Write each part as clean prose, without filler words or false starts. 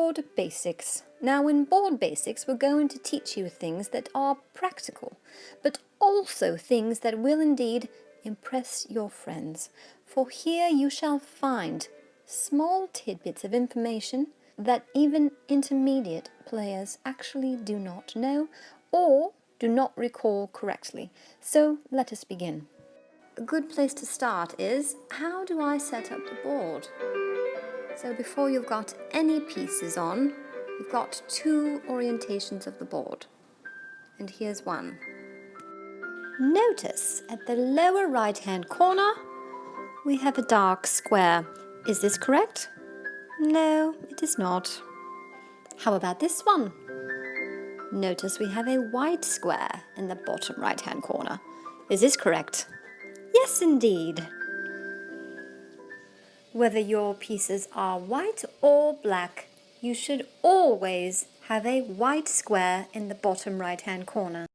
Board Basics. Now in Board Basics we're going to teach you things that are practical, but also things that will indeed impress your friends. For here you shall find small tidbits of information that even intermediate players actually do not know or do not recall correctly. So let us begin. A good place to start is, how do I set up the board? So before you've got any pieces on, you've got two orientations of the board. And here's one. Notice at the lower right-hand corner, we have a dark square. Is this correct? No, it is not. How about this one? Notice we have a white square in the bottom right-hand corner. Is this correct? Yes, indeed. Whether your pieces are white or black, you should always have a white square in the bottom right-hand corner.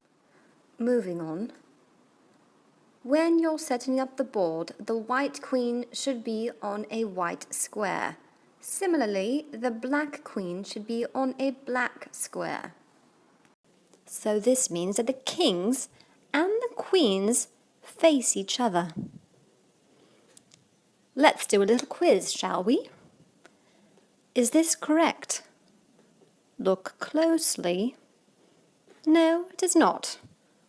Moving on. When you're setting up the board, the white queen should be on a white square. Similarly, the black queen should be on a black square. So this means that the kings and the queens face each other. Let's do a little quiz, shall we? Is this correct? Look closely. No, it is not.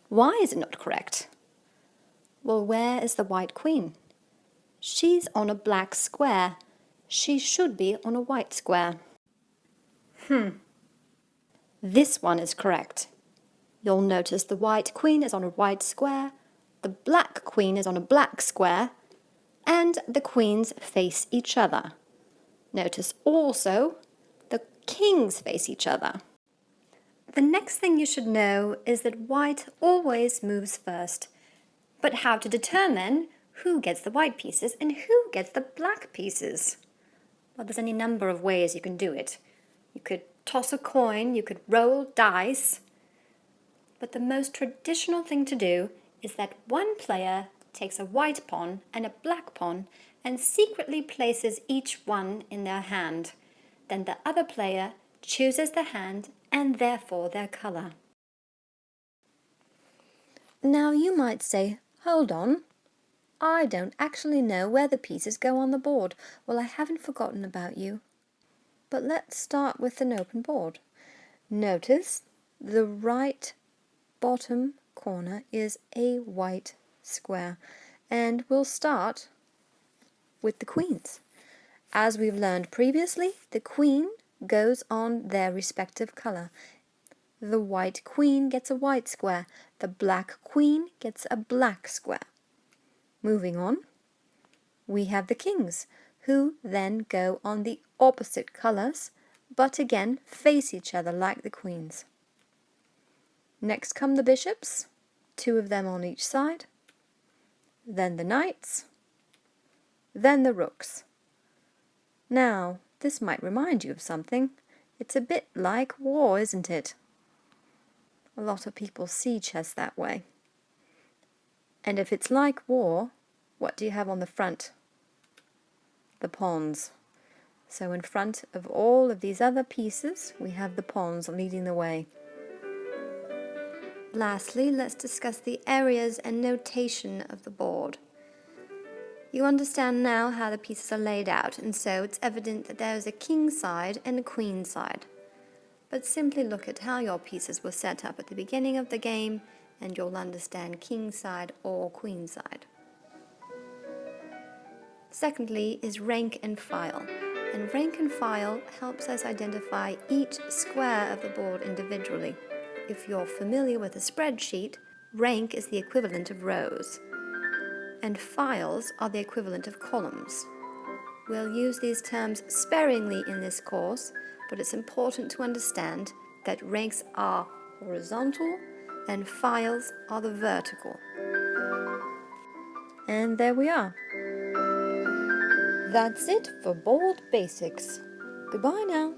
Why is it not correct? Well, where is the white queen? She's on a black square. She should be on a white square. This one is correct. You'll notice the white queen is on a white square, the black queen is on a black square, and the queens face each other. Notice also the kings face each other. The next thing you should know is that white always moves first. But how to determine who gets the white pieces and who gets the black pieces? Well, there's any number of ways you can do it. You could toss a coin, you could roll dice. But the most traditional thing to do is that one player takes a white pawn and a black pawn and secretly places each one in their hand. Then the other player chooses the hand and therefore their colour. Now you might say, hold on, I don't actually know where the pieces go on the board. Well, I haven't forgotten about you. But let's start with an open board. Notice the right bottom corner is a white square, and we'll start with the queens. As we've learned previously, the queen goes on their respective colour. The white queen gets a white square, the black queen gets a black square. Moving on, we have the kings, who then go on the opposite colours, but again face each other like the queens. Next come the bishops, two of them on each side, then the knights, then the rooks. Now, this might remind you of something. It's a bit like war, isn't it? A lot of people see chess that way. And if it's like war, what do you have on the front? The pawns. So in front of all of these other pieces, we have the pawns leading the way. Lastly, let's discuss the areas and notation of the board. You understand now how the pieces are laid out, and so it's evident that there is a king side and a queen side. But simply look at how your pieces were set up at the beginning of the game, and you'll understand king side or queen side. Secondly is rank and file. And rank and file helps us identify each square of the board individually. If you're familiar with a spreadsheet, rank is the equivalent of rows, and files are the equivalent of columns. We'll use these terms sparingly in this course, but it's important to understand that ranks are horizontal and files are the vertical. And there we are. That's it for Board Basics. Goodbye now.